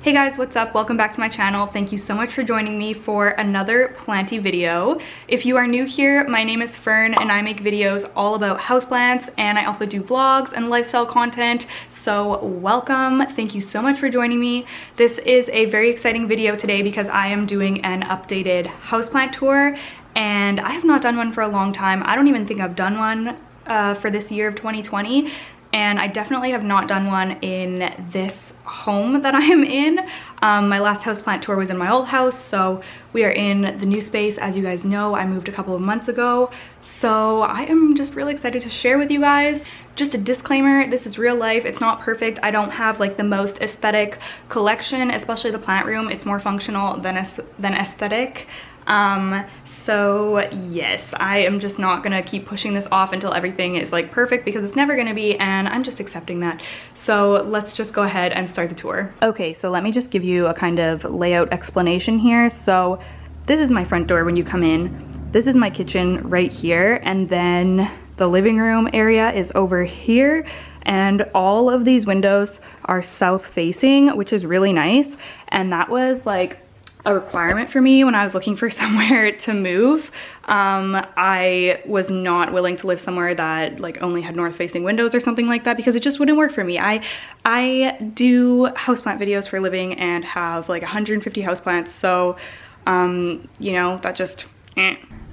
Hey guys, what's up? Welcome back to my channel. Thank you so much for joining me for another planty video. If you are new here, my name is Fern and I make videos all about houseplants, and I also do vlogs and lifestyle content. So welcome. Thank you so much for joining me. This is a very exciting video today because I am doing an updated houseplant tour, and I have not done one for a long time. I don't even think I've done one for this year of 2020. And I definitely have not done one in this home that I am in. My last houseplant tour was in my old house, so we are in the new space. As you guys know, I moved a couple of months ago, so I am just really excited to share with you guys. Just a disclaimer, this is real life. It's not perfect. I don't have like the most aesthetic collection, especially the plant room. It's more functional than aesthetic. So yes, I am just not gonna keep pushing this off until everything is like perfect, because it's never gonna be, and I'm just accepting that. So let's just go ahead and start the tour. Okay, so let me just give you a kind of layout explanation here. So this is my front door when you come in. This is my kitchen right here, and then the living room area is over here, and all of these windows are south facing, which is really nice. And that was like a requirement for me when I was looking for somewhere to move. I was not willing to live somewhere that like only had north facing windows or something like that, because it just wouldn't work for me. I do houseplant videos for a living and have like 150 houseplants, so you know, that just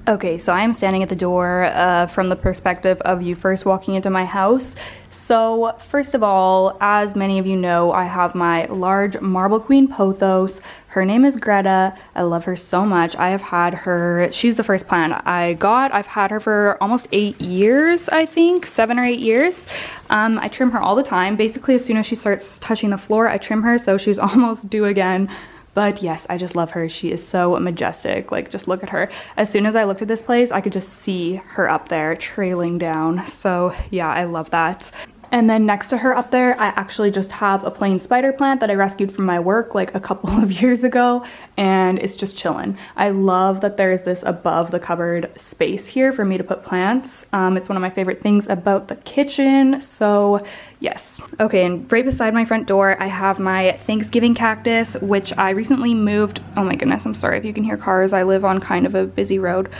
Okay, so I am standing at the door from the perspective of you first walking into my house. So first of all, as many of you know, I have my large marble queen Pothos. Her name is Greta. I love her so much. I have had her, she's the first plant I got. I've had her for almost 8 years, I think, 7 or 8 years. I trim her all the time. Basically, as soon as she starts touching the floor, I trim her, so she's almost due again. But yes, I just love her. She is so majestic. Like, just look at her. As soon as I looked at this place, I could just see her up there trailing down. So yeah, I love that. And then next to her up there, I actually just have a plain spider plant that I rescued from my work like a couple of years ago, and it's just chilling. I love that there's this above the cupboard space here for me to put plants. It's one of my favorite things about the kitchen, so yes. Okay, and right beside my front door, I have my Thanksgiving cactus, which I recently moved. Oh my goodness, I'm sorry if you can hear cars. I live on kind of a busy road.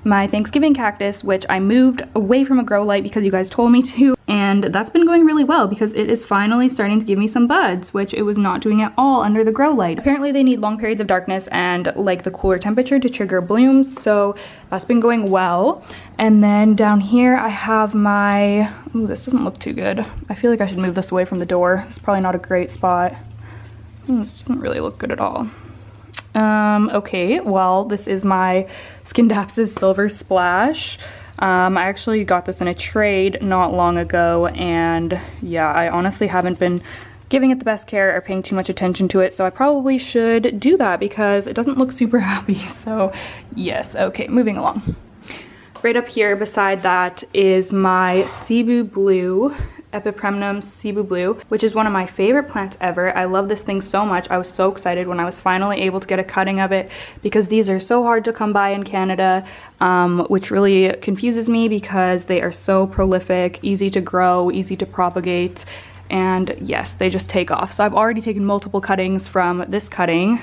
My Thanksgiving cactus, which I moved away from a grow light because you guys told me to, and that's been going really well because it is finally starting to give me some buds, which it was not doing at all under the grow light. Apparently they need long periods of darkness and like the cooler temperature to trigger blooms, so that's been going well. And then down here I have my, ooh, this doesn't look too good. I feel like I should move this away from the door. It's probably not a great spot. This doesn't really look good at all. Okay, well, this is my Scindapsus Silver Splash. I actually got this in a trade not long ago, and yeah, I honestly haven't been giving it the best care or paying too much attention to it, so I probably should do that because it doesn't look super happy. So yes, okay, moving along. Right up here beside that is my Cebu Blue, Epipremnum Cebu Blue, which is one of my favorite plants ever. I love this thing so much. I was so excited when I was finally able to get a cutting of it, because these are so hard to come by in Canada, which really confuses me because they are so prolific, easy to grow, easy to propagate, and yes, they just take off. So I've already taken multiple cuttings from this cutting.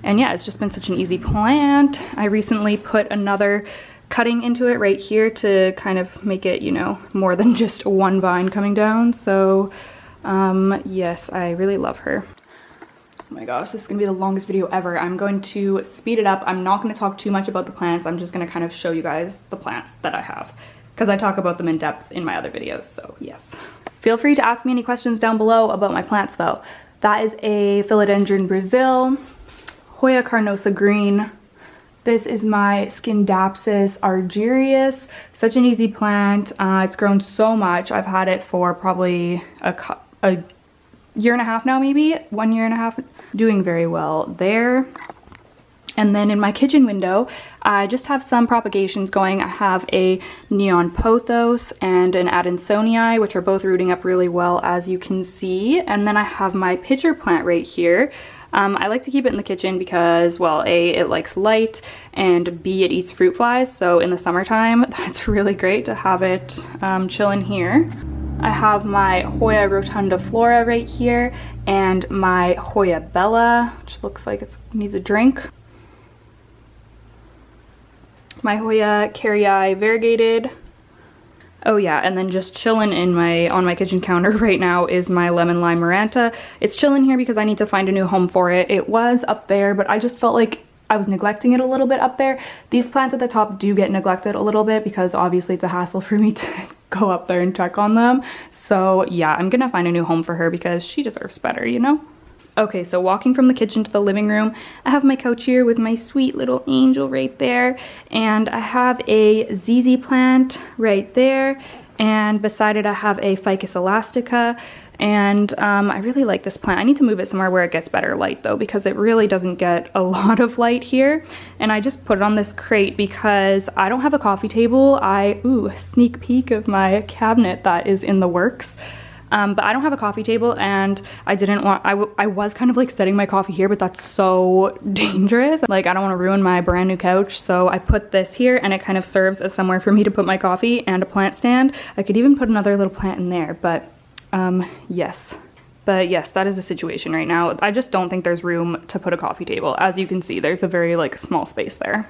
And yeah, it's just been such an easy plant. I recently put another cutting into it right here to kind of make it, you know, more than just one vine coming down. So yes, I really love her. Oh my gosh, this is gonna be the longest video ever. I'm going to speed it up. I'm not gonna talk too much about the plants. I'm just gonna kind of show you guys the plants that I have, because I talk about them in depth in my other videos, so yes. Feel free to ask me any questions down below about my plants though. That is a Philodendron Brazil, Hoya carnosa green. This is my Scindapsus argyrius. Such an easy plant. It's grown so much. I've had it for probably a year and a half now, maybe 1 year and a half. Doing very well there. And then in my kitchen window, I just have some propagations going. I have a neon pothos and an adansonii, which are both rooting up really well, as you can see. And then I have my pitcher plant right here. I like to keep it in the kitchen because, well, A, it likes light, and B, it eats fruit flies. So in the summertime, that's really great to have it chill in here. I have my Hoya Rotunda Flora right here and my Hoya Bella, which looks like it needs a drink. My Hoya Carrii Variegated. Oh yeah, and then just chilling on my kitchen counter right now is my Lemon Lime Maranta. It's chilling here because I need to find a new home for it. It was up there, but I just felt like I was neglecting it a little bit up there. These plants at the top do get neglected a little bit because obviously it's a hassle for me to go up there and check on them. So yeah, I'm gonna find a new home for her because she deserves better, you know? Okay, so walking from the kitchen to the living room, I have my couch here with my sweet little angel right there, and I have a ZZ plant right there, and beside it I have a Ficus elastica. And I really like this plant. I need to move it somewhere where it gets better light though, because it really doesn't get a lot of light here. And I just put it on this crate because I don't have a coffee table. Ooh, sneak peek of my cabinet that is in the works. But I don't have a coffee table, and I didn't want, I was kind of like setting my coffee here, but that's so dangerous. Like, I don't want to ruin my brand new couch. So I put this here, and it kind of serves as somewhere for me to put my coffee and a plant stand. I could even put another little plant in there, but yes. But yes, that is the situation right now. I just don't think there's room to put a coffee table. As you can see, there's a very like small space there.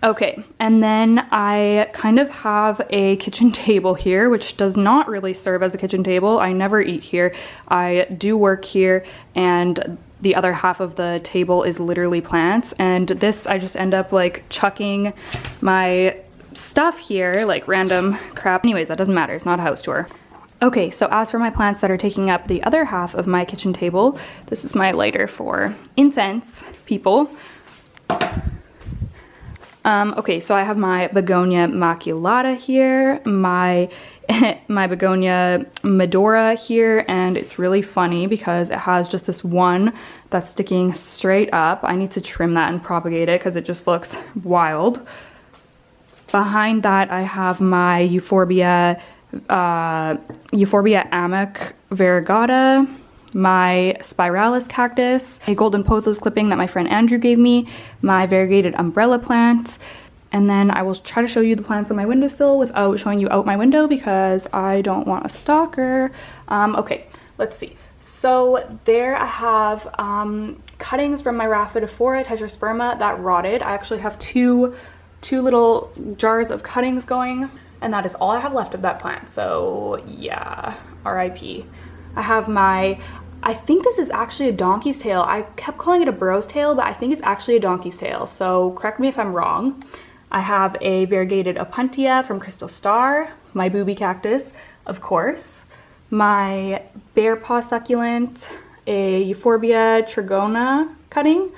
Okay, and then I kind of have a kitchen table here, which does not really serve as a kitchen table. I never eat here. I do work here, and the other half of the table is literally plants. And this, I just end up like chucking my stuff here, like random crap. Anyways, that doesn't matter, it's not a house tour. Okay, so as for my plants that are taking up the other half of my kitchen table, this is my lighter for incense people. Okay, so I have my Begonia maculata here, my Begonia Medora here, and it's really funny because it has just this one that's sticking straight up. I need to trim that and propagate it because it just looks wild. Behind that, I have my Euphorbia Amic Variegata, my Spiralis cactus, a golden pothos clipping that my friend Andrew gave me, my variegated umbrella plant, and then I will try to show you the plants on my windowsill without showing you out my window because I don't want a stalker. Okay, let's see. So there I have cuttings from my Rhaphidophora tetrasperma that rotted. I actually have two little jars of cuttings going, and that is all I have left of that plant. So yeah, RIP. I have my, I think this is actually a donkey's tail. I kept calling it a burro's tail, but I think it's actually a donkey's tail. So correct me if I'm wrong. I have a variegated opuntia from Crystal Star, my booby cactus, of course, my bear paw succulent, a Euphorbia trigona cutting,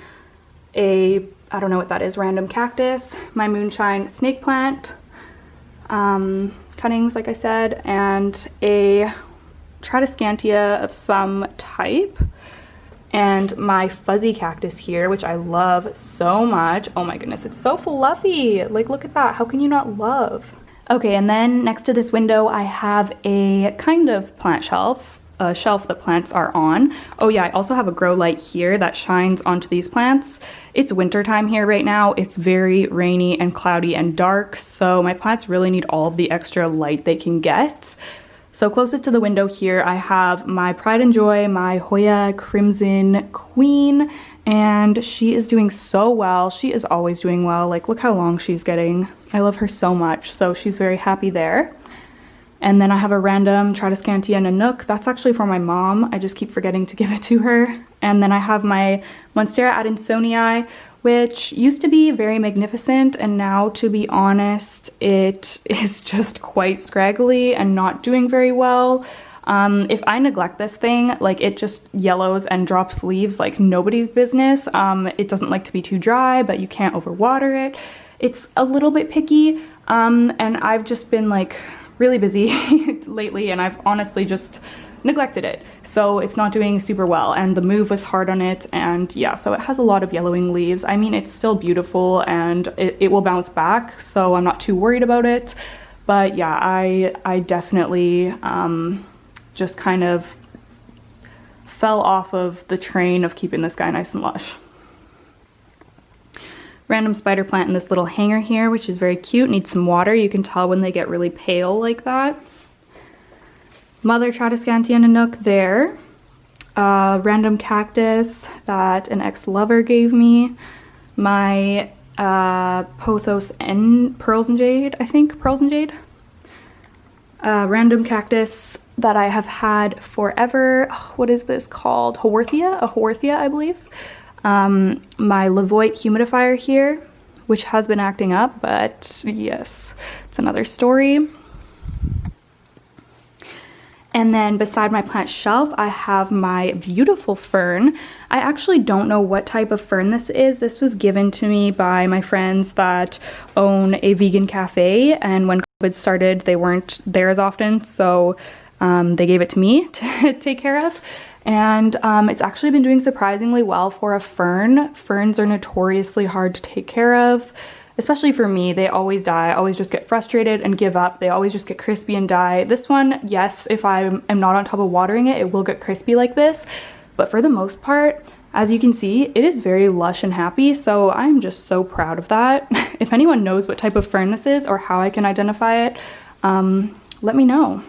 I don't know what that is, random cactus, my moonshine snake plant, cuttings like I said, and a Tradescantia of some type, and my fuzzy cactus here, which I love so much. Oh my goodness, it's so fluffy. Like, look at that. How can you not love? Okay, and then next to this window, I have a kind of plant shelf, a shelf that plants are on. Oh yeah, I also have a grow light here that shines onto these plants. It's winter time here right now. It's very rainy and cloudy and dark, so my plants really need all of the extra light they can get. So closest to the window here, I have my pride and joy, my Hoya Crimson Queen, and she is doing so well. She is always doing well. Like, look how long she's getting. I love her so much, so she's very happy there. And then I have a random Tradescantia Nanook. That's actually for my mom. I just keep forgetting to give it to her. And then I have my Monstera Adansonii, which used to be very magnificent, and now, to be honest, it is just quite scraggly and not doing very well. If I neglect this thing, like, it just yellows and drops leaves like nobody's business. It doesn't like to be too dry, but you can't overwater it. It's a little bit picky, and I've just been like really busy lately, and I've honestly just neglected it, so it's not doing super well, and the move was hard on it, and yeah, so it has a lot of yellowing leaves. I mean, it's still beautiful and it will bounce back, so I'm not too worried about it. But yeah, I definitely just kind of fell off of the train of keeping this guy nice and lush. random spider plant in this little hanger here, which is very cute. Needs some water. You can tell when they get really pale like that. Mother Tradescantia Nanook there. Random cactus that an ex-lover gave me. My Pothos and Pearls and Jade, I think. Pearls and Jade. Random cactus that I have had forever. Oh, what is this called? Haworthia? A Haworthia, I believe. My Levoit humidifier here, which has been acting up, but yes, it's another story. And then beside my plant shelf, I have my beautiful fern. I actually don't know what type of fern this is. This was given to me by my friends that own a vegan cafe, and when COVID started, they weren't there as often, so they gave it to me to take care of. And it's actually been doing surprisingly well for a fern. Ferns are notoriously hard to take care of. Especially for me, they always die. I always just get frustrated and give up. They always just get crispy and die. This one, yes, if I am not on top of watering it, it will get crispy like this. But for the most part, as you can see, it is very lush and happy. So I'm just so proud of that. If anyone knows what type of fern this is or how I can identify it, let me know.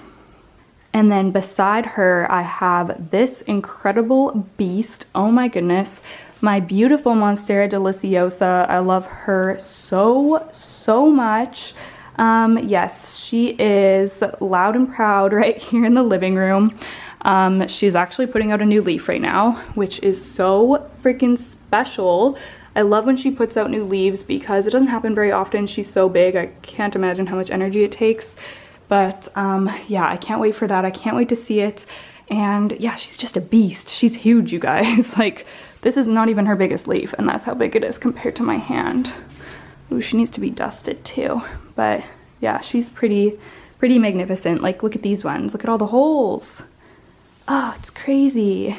And then beside her, I have this incredible beast. Oh my goodness. My beautiful Monstera Deliciosa. I love her so much. Yes, she is loud and proud right here in the living room. She's actually putting out a new leaf right now, which is so freaking special. I love when she puts out new leaves because it doesn't happen very often. She's so big. I can't imagine how much energy it takes. But yeah, I can't wait for that. I can't wait to see it. And yeah, she's just a beast. She's huge, you guys. Like, this is not even her biggest leaf, and that's how big it is compared to my hand. Ooh, she needs to be dusted too. But yeah, she's pretty magnificent. Like, look at these ones. Look at all the holes. Oh, it's crazy.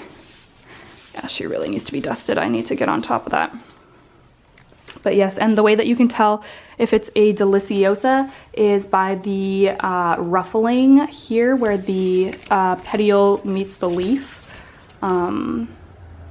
Yeah, she really needs to be dusted. I need to get on top of that. But yes, and the way that you can tell if it's a Deliciosa is by the ruffling here where the petiole meets the leaf.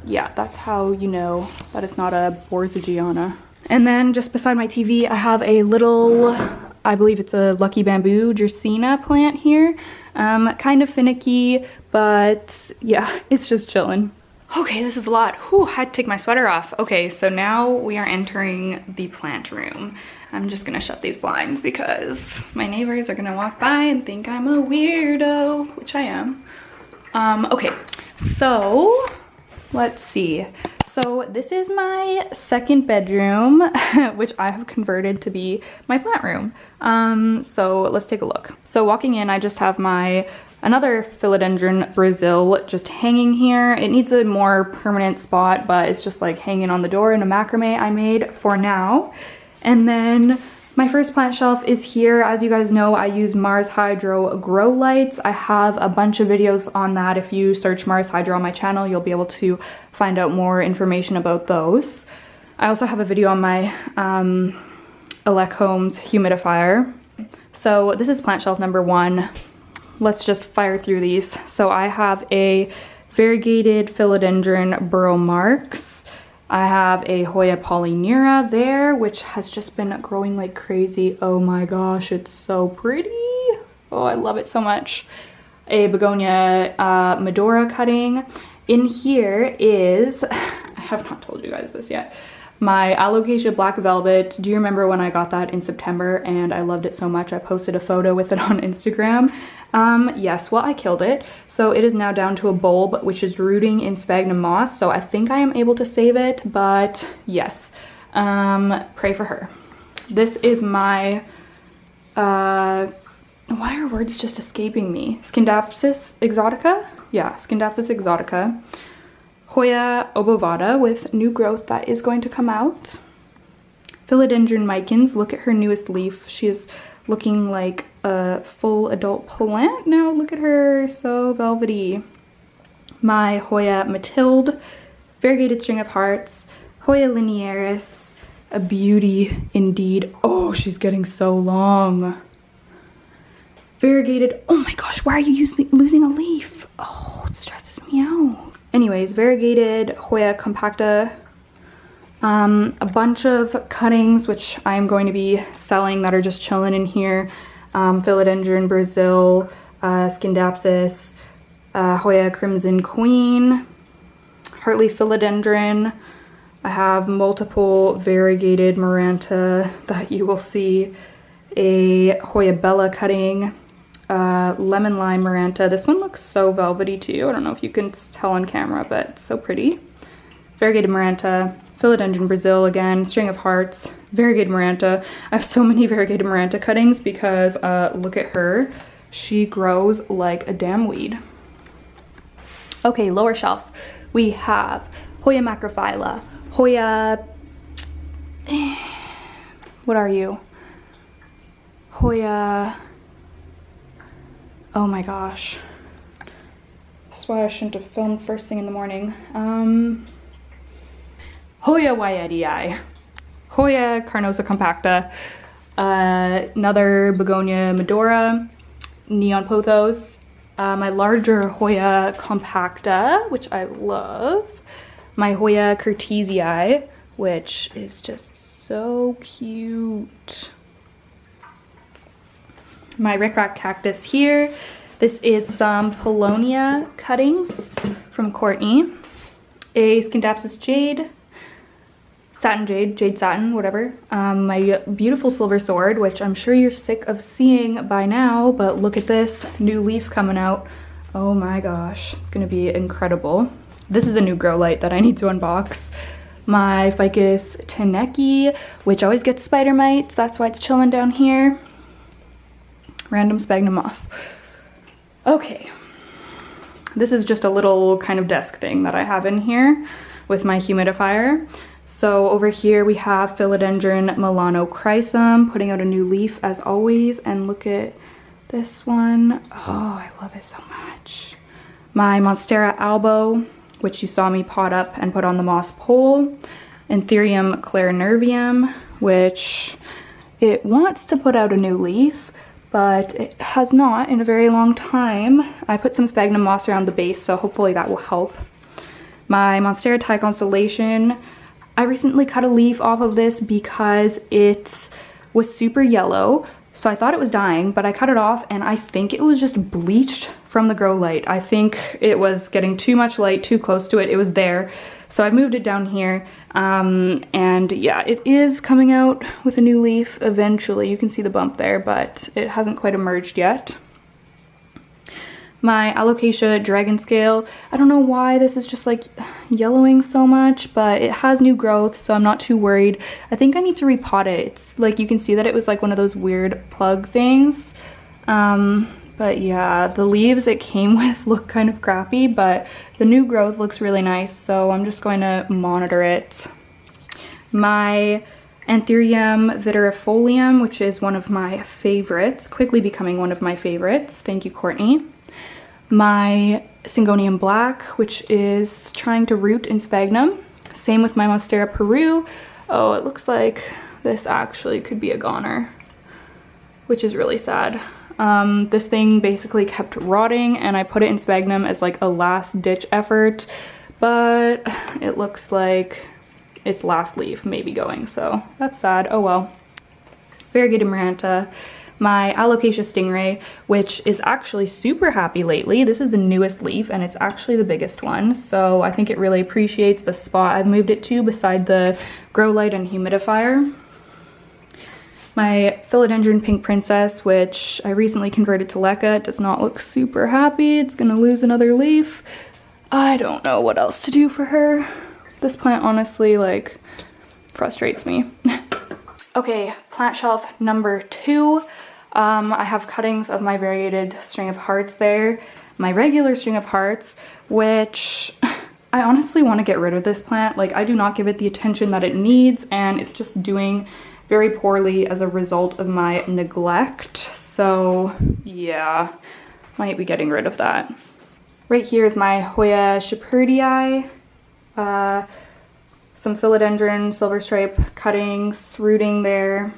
Yeah, that's how you know that it's not a Borsigiana. And then just beside my TV, I have a little, I believe it's a Lucky Bamboo Dracina plant here. Kind of finicky, but yeah, it's just chilling. Okay, this is a lot. Whew, I had to take my sweater off. Okay, so now we are entering the plant room. I'm just gonna shut these blinds because my neighbors are gonna walk by and think I'm a weirdo, which I am. Okay, so let's see. So this is my second bedroom, which I have converted to be my plant room. So let's take a look. So walking in, I just have another Philodendron Brazil just hanging here. It needs a more permanent spot, but it's just like hanging on the door in a macrame I made for now. And then my first plant shelf is here. As you guys know, I use Mars Hydro grow lights. I have a bunch of videos on that. If you search Mars Hydro on my channel, you'll be able to find out more information about those. I also have a video on my Elec Homes humidifier. So this is plant shelf number 1. Let's just fire through these. So I have a variegated Philodendron Burrow Marks. I have a Hoya Polynera there, which has just been growing like crazy. Oh my gosh, it's so pretty. Oh, I love it so much. A Begonia Medora cutting. In here is, I have not told you guys this yet, my Alocasia Black Velvet. Do you remember when I got that in September and I loved it so much I posted a photo with it on Instagram? Yes, well, I killed it. So it is now down to a bulb, which is rooting in sphagnum moss. So I think I am able to save it, but yes, pray for her. This is my, why are words just escaping me? Scindapsus exotica? Yeah, Scindapsus exotica. Hoya obovata with new growth that is going to come out. Philodendron micans, look at her newest leaf. She is looking like a full adult plant now. Look at her, so velvety. My Hoya Matilde, variegated string of hearts. Hoya linearis, a beauty indeed. Oh, she's getting so long. Variegated, oh my gosh, why are you losing a leaf? Oh, it stresses me out. Anyways, variegated Hoya compacta. A bunch of cuttings, which I'm going to be selling, that are just chilling in here. Philodendron Brazil, Scindapsus, Hoya Crimson Queen, Hartley Philodendron. I have multiple variegated Maranta that you will see, a Hoya Bella cutting, lemon lime Maranta. This one looks so velvety too. I don't know if you can tell on camera, but it's so pretty. Variegated Maranta, Philodendron Brazil again, string of hearts, variegated Maranta. I have so many variegated Maranta cuttings because look at her. She grows like a damn weed. Okay, lower shelf. We have Hoya macrophylla, Hoya, what are you? Hoya, oh my gosh. This is why I shouldn't have filmed first thing in the morning. Hoya Wyatii, Hoya Carnosa Compacta, another Begonia Medora, Neon Pothos, my larger Hoya Compacta, which I love, my Hoya Curtisii, which is just so cute. My Rickrack Cactus here. This is some Paulownia cuttings from Courtney, a Scindapsus Jade, Satin Jade, Jade Satin, whatever. My beautiful Silver Sword, which I'm sure you're sick of seeing by now, but look at this new leaf coming out. Oh my gosh, it's gonna be incredible. This is a new grow light that I need to unbox. My Ficus Teneki, which always gets spider mites, that's why it's chilling down here. Random sphagnum moss. Okay, this is just a little kind of desk thing that I have in here with my humidifier. So over here we have Philodendron Milano Chrysum putting out a new leaf as always, and look at this one. Oh, I love it so much. My Monstera Elbow, which you saw me pot up and put on the moss pole. Antherium Clarinervium, which it wants to put out a new leaf, but it has not in a very long time. I put some sphagnum moss around the base, so hopefully that will help. My Monstera Thai Constellation, I recently cut a leaf off of this because it was super yellow, so I thought it was dying, but I cut it off and I think it was just bleached from the grow light. I think it was getting too much light, too close to it. It was there, so I moved it down here, and yeah, it is coming out with a new leaf eventually. You can see the bump there, but it hasn't quite emerged yet. My Alocasia Dragon Scale, I don't know why this is just like yellowing so much, but it has new growth, so I'm not too worried. I think I need to repot it. It's like, you can see that it was like one of those weird plug things. But yeah, the leaves it came with look kind of crappy, but the new growth looks really nice, so I'm just going to monitor it. My Antherium Viterifolium, which is one of my favorites, quickly becoming one of my favorites. Thank you, Courtney. My Syngonium Black, which is trying to root in sphagnum. Same with my Monstera Peru. Oh, it looks like this actually could be a goner, which is really sad. This thing basically kept rotting, and I put it in sphagnum as like a last ditch effort, but it looks like its last leaf may be going, so that's sad. Oh well. Variegated Maranta. My Alocasia Stingray, which is actually super happy lately. This is the newest leaf and it's actually the biggest one, so I think it really appreciates the spot I've moved it to beside the grow light and humidifier. My Philodendron Pink Princess, which I recently converted to Leca, does not look super happy. It's gonna lose another leaf. I don't know what else to do for her. This plant honestly like frustrates me. Okay, plant shelf number 2. I have cuttings of my variegated string of hearts there. My regular string of hearts, which I honestly want to get rid of this plant. Like, I do not give it the attention that it needs, and it's just doing very poorly as a result of my neglect. So yeah, might be getting rid of that. Right here is my Hoya Shepherdii. Some Philodendron Silver Stripe cuttings, rooting there.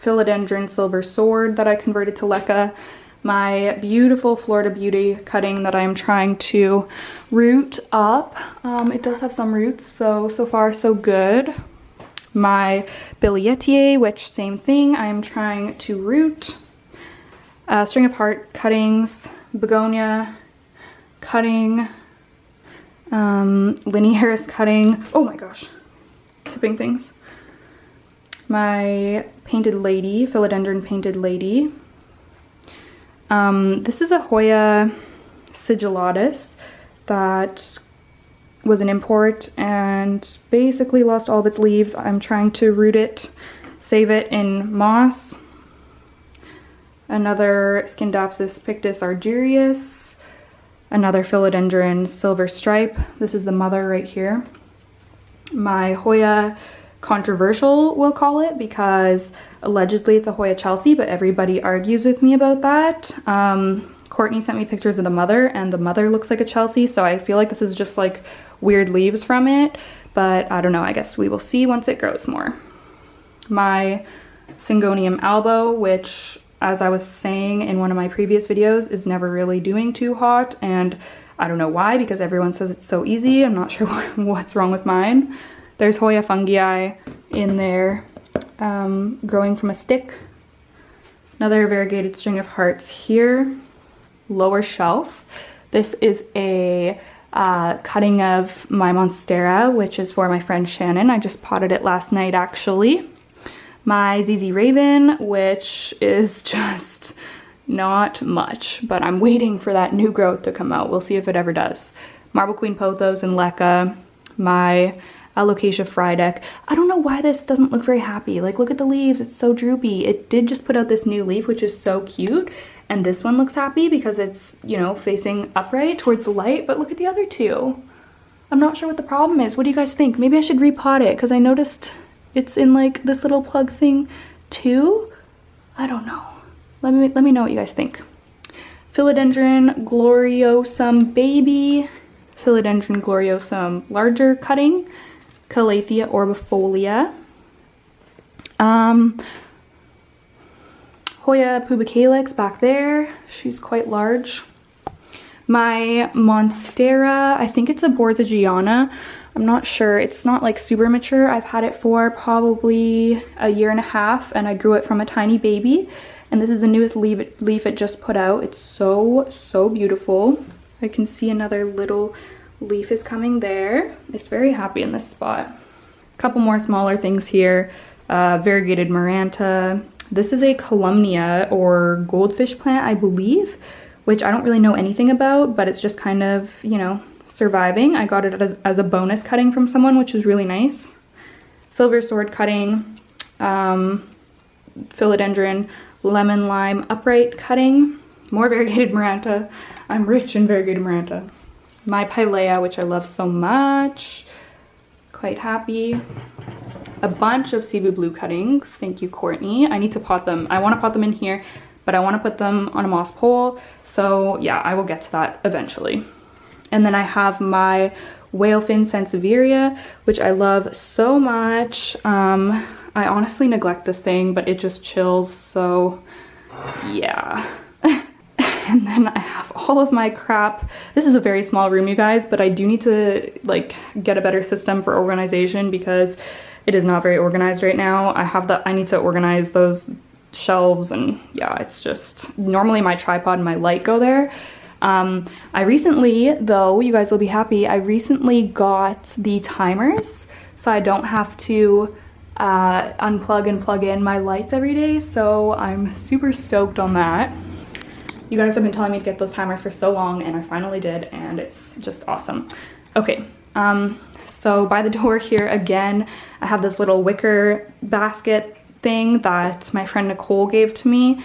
Philodendron Silver Sword that I converted to Leca. My beautiful Florida Beauty cutting that I'm trying to root up. It does have some roots, so far so good. My Billietier, which same thing, I'm trying to root. String of heart cuttings, Begonia cutting, Linearis cutting. Oh my gosh, tipping things. My painted lady, Philodendron painted lady. This is a Hoya sigillatus that was an import and basically lost all of its leaves. I'm trying to root it, save it in moss. Another Scindapsus pictus argyrius. Another Philodendron silver stripe. This is the mother right here. My Hoya controversial, we'll call it, because allegedly it's a Hoya Chelsea, but everybody argues with me about that. Courtney sent me pictures of the mother, and the mother looks like a Chelsea, so I feel like this is just like weird leaves from it, but I don't know, I guess we will see once it grows more. My Syngonium Elbow, which, as I was saying in one of my previous videos, is never really doing too hot, and I don't know why, because everyone says it's so easy. I'm not sure what's wrong with mine. There's Hoya fungi in there, growing from a stick. Another variegated string of hearts here. Lower shelf. This is a cutting of my Monstera, which is for my friend Shannon. I just potted it last night, actually. My ZZ Raven, which is just not much, but I'm waiting for that new growth to come out. We'll see if it ever does. Marble Queen Pothos and Leca. My Alocasia Frydek. I don't know why this doesn't look very happy. Like, look at the leaves, it's so droopy. It did just put out this new leaf, which is so cute. And this one looks happy because it's, you know, facing upright towards the light, but look at the other two. I'm not sure what the problem is. What do you guys think? Maybe I should repot it because I noticed it's in like this little plug thing too. I don't know. Let me know what you guys think. Philodendron gloriosum baby. Philodendron gloriosum larger cutting. Calathea orbifolia. Hoya pubicalyx back there. She's quite large. My Monstera, I think it's a Borsigiana. I'm not sure. It's not like super mature. I've had it for probably 1.5 years and I grew it from a tiny baby. And this is the newest leaf it just put out. It's so beautiful. I can see another little leaf is coming there. It's very happy in this spot. A couple more smaller things here. Variegated Maranta. This is a Columnia or goldfish plant, I believe, which I don't really know anything about, but it's just kind of, you know, surviving. I got it as a bonus cutting from someone, which was really nice. Silver sword cutting, Philodendron lemon lime upright cutting, more variegated Maranta. I'm rich in variegated Maranta. My Pilea, which I love so much, quite happy. A bunch of Cebu blue cuttings. Thank you, Courtney. I need to pot them. I want to pot them in here, but I want to put them on a moss pole. So yeah, I will get to that eventually. And then I have my Whalefin Sansevieria, which I love so much. I honestly neglect this thing, but it just chills. So yeah. And then I have all of my crap. This is a very small room, you guys, but I do need to like get a better system for organization because it is not very organized right now. I need to organize those shelves, and yeah, it's just, normally my tripod and my light go there. I recently, though, you guys will be happy, I recently got the timers, so I don't have to unplug and plug in my lights every day, so I'm super stoked on that. You guys have been telling me to get those timers for so long, and I finally did, and it's just awesome. Okay, so by the door here again, I have this little wicker basket thing that my friend Nicole gave to me.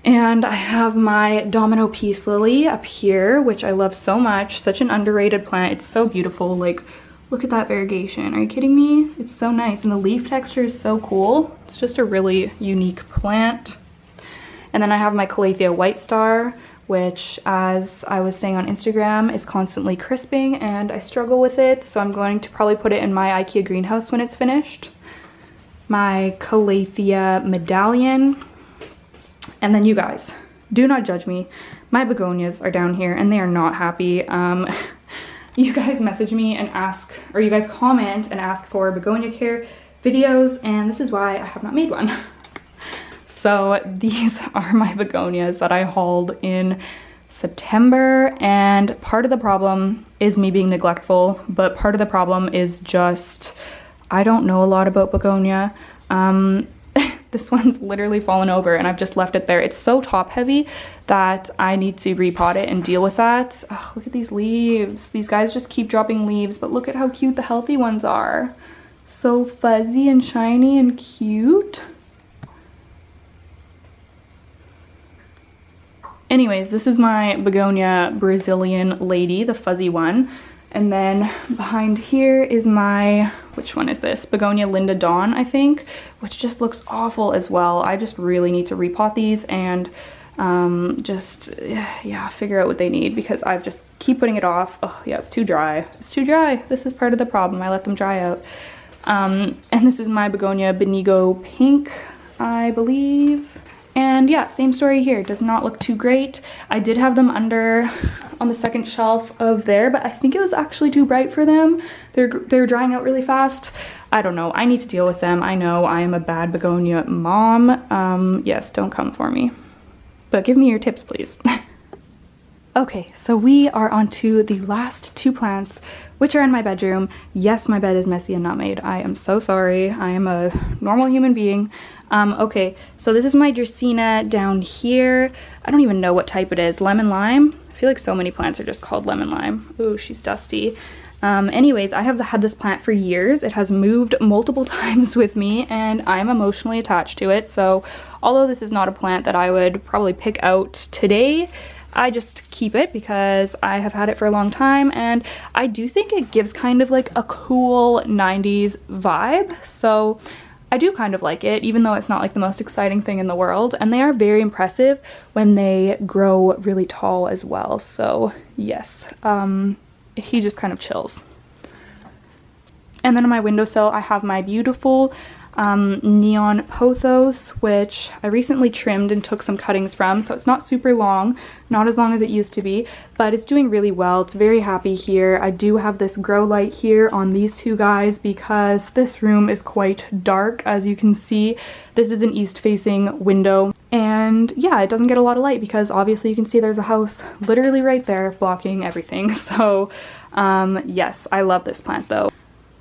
And I have my Domino Peace Lily up here, which I love so much. Such an underrated plant. It's so beautiful. Like, look at that variegation. Are you kidding me? It's so nice. And the leaf texture is so cool. It's just a really unique plant. And then I have my Calathea White Star, which, as I was saying on Instagram, is constantly crisping and I struggle with it, so I'm going to probably put it in my IKEA greenhouse when it's finished. My Calathea Medallion. And then you guys, do not judge me. My begonias are down here and they are not happy. You guys message me and ask, or you guys comment and ask for begonia care. videos, and this is why I have not made one. So these are my begonias that I hauled in September, and part of the problem is me being neglectful, but part of the problem is just I don't know a lot about begonia. This one's literally fallen over and I've just left it there. It's so top heavy that I need to repot it and deal with that. Oh, look at these leaves. These guys just keep dropping leaves, but look at how cute the healthy ones are. So fuzzy and shiny and cute. Anyways, this is my Begonia Brazilian lady, the fuzzy one. And then behind here is my, which one is this? Begonia Linda Dawn, I think, which just looks awful as well. I just really need to repot these and yeah, figure out what they need, because I've just keep putting it off. Oh yeah, it's too dry. It's too dry. This is part of the problem. I let them dry out. And this is my Begonia Benigo Pink, I believe. And yeah, same story here. Does not look too great. I did have them under on the second shelf of there, but I think it was actually too bright for them. They're drying out really fast. I don't know. I need to deal with them. I know I am a bad begonia mom. Yes, don't come for me. But give me your tips, please. Okay, so we are on to the last two plants, which are in my bedroom. Yes, my bed is messy and not made. I am so sorry. I am a normal human being. Okay, so this is my Dracina down here. I don't even know what type it is. Lemon lime? I feel like so many plants are just called lemon lime. Ooh, she's dusty. Anyways, I have had this plant for years. It has moved multiple times with me and I'm emotionally attached to it. So although this is not a plant that I would probably pick out today, I just keep it because I have had it for a long time, and I do think it gives kind of like a cool 90s vibe. So I do kind of like it, even though it's not like the most exciting thing in the world, and they are very impressive when they grow really tall as well. So yes, he just kind of chills. And then on my windowsill I have my beautiful neon pothos, which I recently trimmed and took some cuttings from, so it's not super long, not as long as it used to be, but it's doing really well. It's very happy here. I do have this grow light here on these two guys because this room is quite dark. As you can see, this is an east facing window, and yeah, it doesn't get a lot of light because obviously you can see there's a house literally right there blocking everything. So yes, I love this plant though.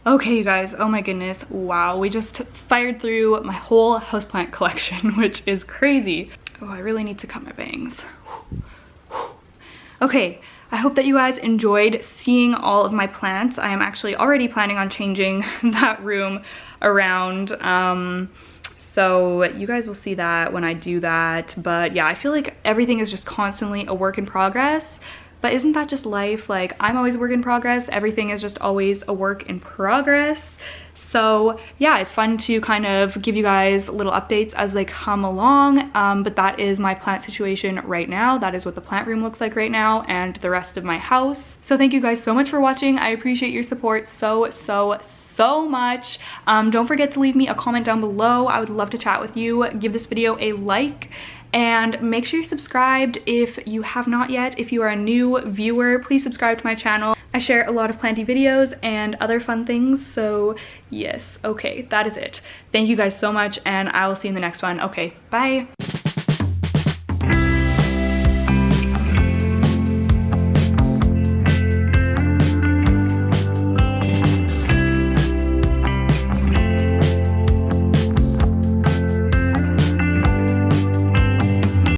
Okay, you guys, oh my goodness, wow, we just fired through my whole houseplant collection, which is crazy. Oh, I really need to cut my bangs. Okay, I hope that you guys enjoyed seeing all of my plants. I am actually already planning on changing that room around, so you guys will see that when I do that. But yeah, I feel like everything is just constantly a work in progress. But isn't that just life? Like, I'm always a work in progress. Everything is just always a work in progress. So yeah, it's fun to kind of give you guys little updates as they come along. But that is my plant situation right now. That is what the plant room looks like right now, and the rest of my house. So thank you guys so much for watching. I appreciate your support so much. Don't forget to leave me a comment down below. I would love to chat with you. Give this video a like. And make sure you're subscribed if you have not yet. If you are a new viewer, please subscribe to my channel. I share a lot of planty videos and other fun things. So yes, okay, that is it. Thank you guys so much, and I will see you in the next one. Okay, bye.